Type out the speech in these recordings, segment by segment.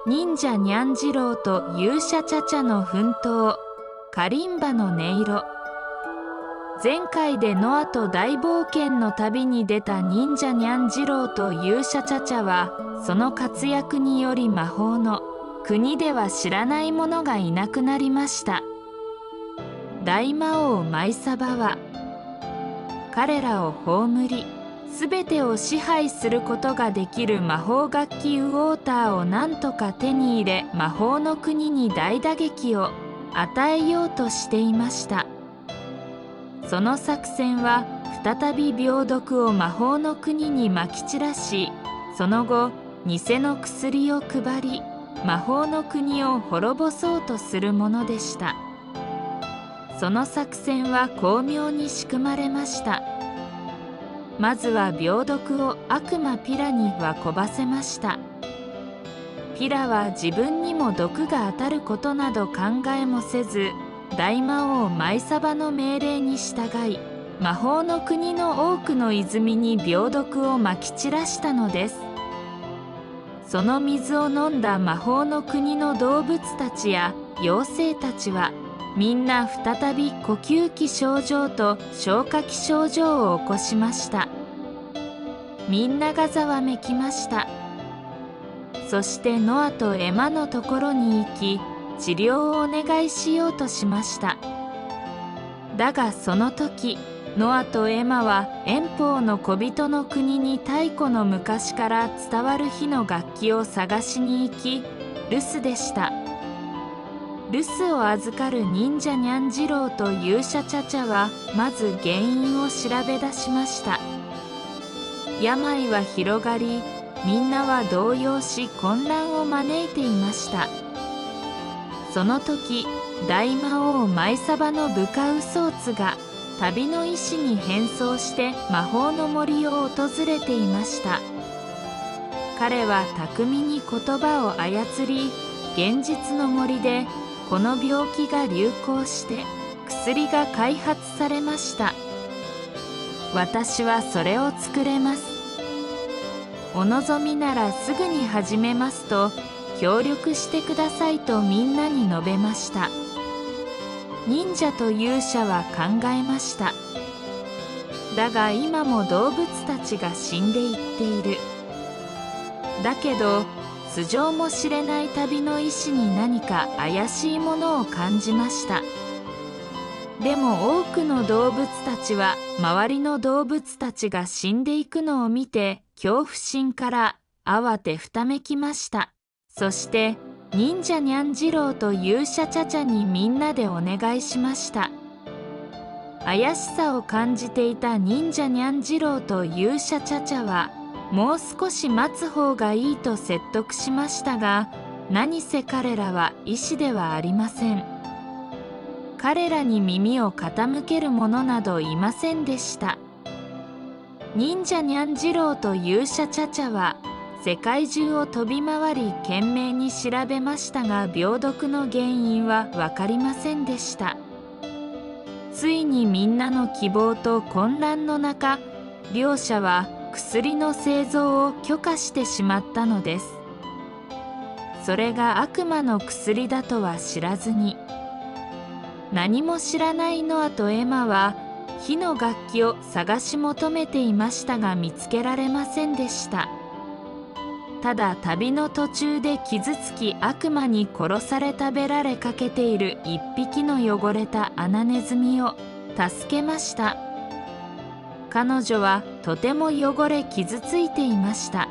忍者にゃん次郎と勇者チャチャの奮闘、カリンバの音色。前回でノアと大冒険の旅に出た忍者にゃん次郎と勇者チャチャは、その活躍により魔法の国では知らない者がいなくなりました。大魔王マイサバは彼らを葬り、すべてを支配することができる魔法楽器ウォーターをなんとか手に入れ、魔法の国に大打撃を与えようとしていました。その作戦は再び病毒を魔法の国にまき散らし、その後偽の薬を配り、魔法の国を滅ぼそうとするものでした。その作戦は巧妙に仕組まれました。まずは病毒を悪魔ピラに運ばせました。ピラは自分にも毒が当たることなど考えもせず、大魔王マイサバの命令に従い、魔法の国の多くの泉に病毒をまき散らしたのです。その水を飲んだ魔法の国の動物たちや妖精たちは、みんな再び呼吸器症状と消化器症状を起こしました。みんながざわめきました。そしてノアとエマのところに行き、治療をお願いしようとしました。だがその時、ノアとエマは遠方の小人の国に太古の昔から伝わる火の楽器を探しに行き、留守でした。留守を預かる忍者にゃん次郎と勇者チャチャはまず原因を調べ出しました。病は広がり、みんなは動揺し混乱を招いていました。その時、大魔王マイサバの部下ウソーツが旅の意志に変装して魔法の森を訪れていました。彼は巧みに言葉を操り、現実の森でこの病気が流行して薬が開発されました。私はそれを作れます。お望みならすぐに始めますと協力してくださいとみんなに述べました。忍者と勇者は考えました。だが今も動物たちが死んでいっている。だけど素性も知れない旅の意志に何か怪しいものを感じました。でも多くの動物たちは周りの動物たちが死んでいくのを見て恐怖心から慌てふためきました。そして忍者にゃん次郎と勇者チャチャにみんなでお願いしました。怪しさを感じていた忍者にゃん次郎と勇者チャチャはもう少し待つ方がいいと説得しましたが、何せ彼らは医師ではありません。彼らに耳を傾ける者などいませんでした。忍者にゃん次郎と勇者チャチャは世界中を飛び回り懸命に調べましたが、病毒の原因は分かりませんでした。ついにみんなの希望と混乱の中、両者は薬の製造を許可してしまったのです。それが悪魔の薬だとは知らずに、何も知らないノアとエマは火の楽器を探し求めていましたが見つけられませんでした。ただ旅の途中で傷つき悪魔に殺され食べられかけている一匹の汚れたアナネズミを助けました。彼女はとても汚れ傷ついていました。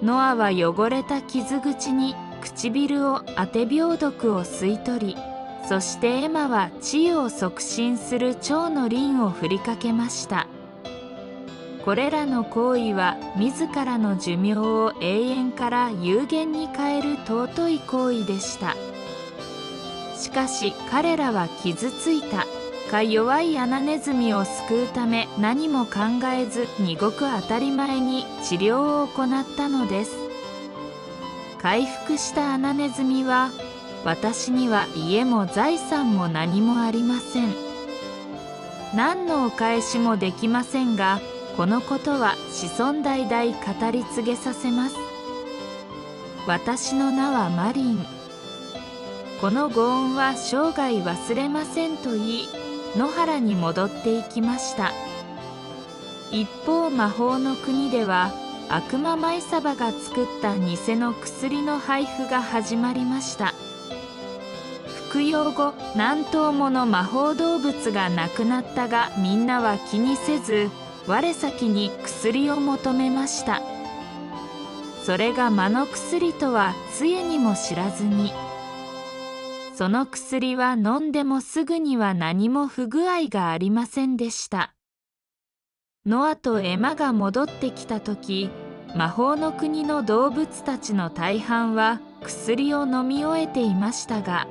ノアは汚れた傷口に唇を当て病毒を吸い取り、そしてエマは治癒を促進する蝶の輪を振りかけました。これらの行為は自らの寿命を永遠から有限に変える尊い行為でした。しかし彼らは傷ついたか弱いアナネズミを救うため何も考えずにごく当たり前に治療を行ったのです。回復したアナネズミは、私には家も財産も何もありません。何のお返しもできませんが、このことは子孫代々語り継げさせます。私の名はマリン。このご恩は生涯忘れませんと言い、野原に戻っていきました。一方魔法の国では、悪魔マイサバが作った偽の薬の配布が始まりました。服用後何頭もの魔法動物が亡くなったが、みんなは気にせず、我先に薬を求めました。それが魔の薬とは杖にも知らずに、その薬は飲んでもすぐには何も不具合がありませんでした。ノアとエマが戻ってきた時、魔法の国の動物たちの大半は薬を飲み終えていましたが、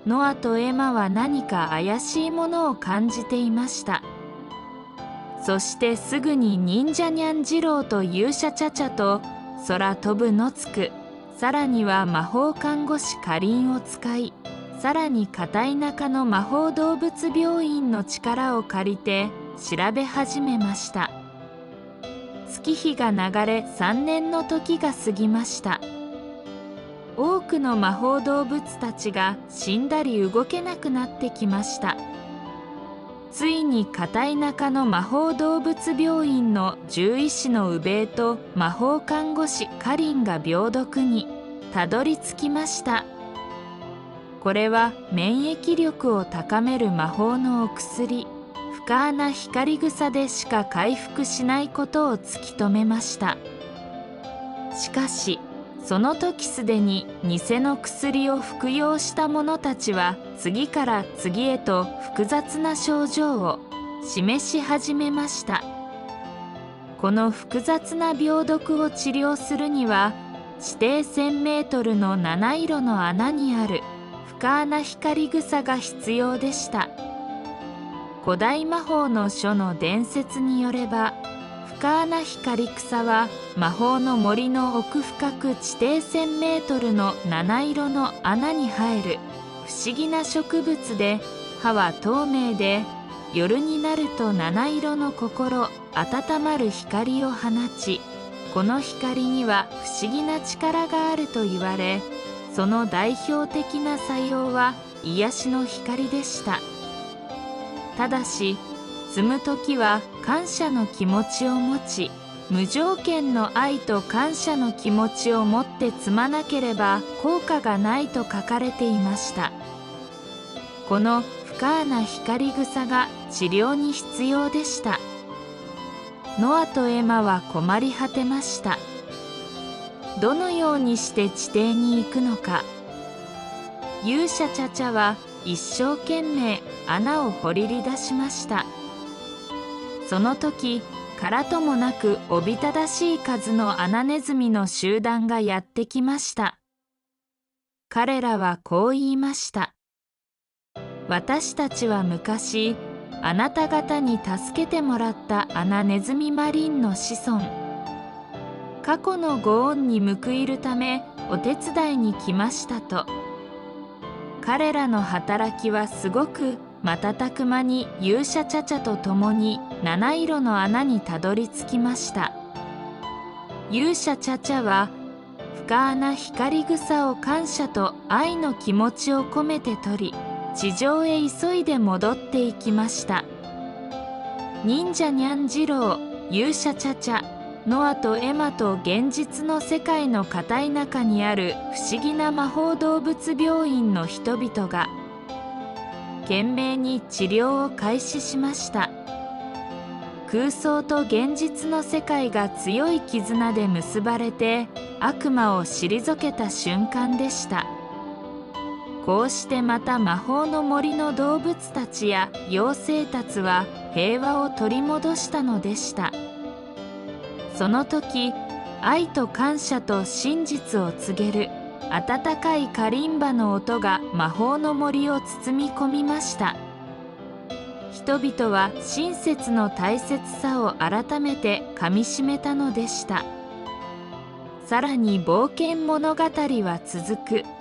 ノアとエマは何か怪しいものを感じていました。そしてすぐに忍者ニャンジローと勇者チャチャと空飛ぶのつく、さらには魔法看護師カリンを使い、さらに片田舎の魔法動物病院の力を借りて調べ始めました。月日が流れ3年の時が過ぎました。多くの魔法動物たちが死んだり動けなくなってきました。ついに片田舎の魔法動物病院の獣医師のウベイと魔法看護師カリンが病毒にたどり着きました。これは免疫力を高める魔法のお薬、深穴光草でしか回復しないことを突き止めました。しかしその時すでに偽の薬を服用した者たちは次から次へと複雑な症状を示し始めました。この複雑な病毒を治療するには、地底1000メートルの七色の穴にある深穴光草が必要でした。古代魔法の書の伝説によれば、深穴光草は魔法の森の奥深く地底1000メートルの七色の穴に生える不思議な植物で、葉は透明で夜になると七色の温まる光を放ち、この光には不思議な力があると言われ、その代表的な作用は癒しの光でした。ただし摘む時は感謝の気持ちを持ち、無条件の愛と感謝の気持ちを持って摘まなければ効果がないと書かれていました。この深穴光草が治療に必要でした。ノアとエマは困り果てました。どのようにして地底に行くのか。勇者チャチャは一生懸命穴を掘り出しました。その時、からともなくおびただしい数のアナネズミの集団がやってきました。彼らはこう言いました。私たちは昔、あなた方に助けてもらったアナネズミマリンの子孫。過去のご恩に報いるためお手伝いに来ましたと。彼らの働きはすごく瞬く間に勇者チャチャと共に七色の穴にたどり着きました。勇者チャチャは深穴光草を感謝と愛の気持ちを込めて取り、地上へ急いで戻っていきました。忍者ニャンジロー、勇者チャチャ、ノアとエマと現実の世界の片田舎にある不思議な魔法動物病院の人々が懸命に治療を開始しました。空想と現実の世界が強い絆で結ばれて悪魔を退けた瞬間でした。こうしてまた魔法の森の動物たちや妖精たちは平和を取り戻したのでした。その時、愛と感謝と真実を告げる温かいカリンバの音が魔法の森を包み込みました。人々は親切の大切さを改めてかみしめたのでした。さらに冒険物語は続く。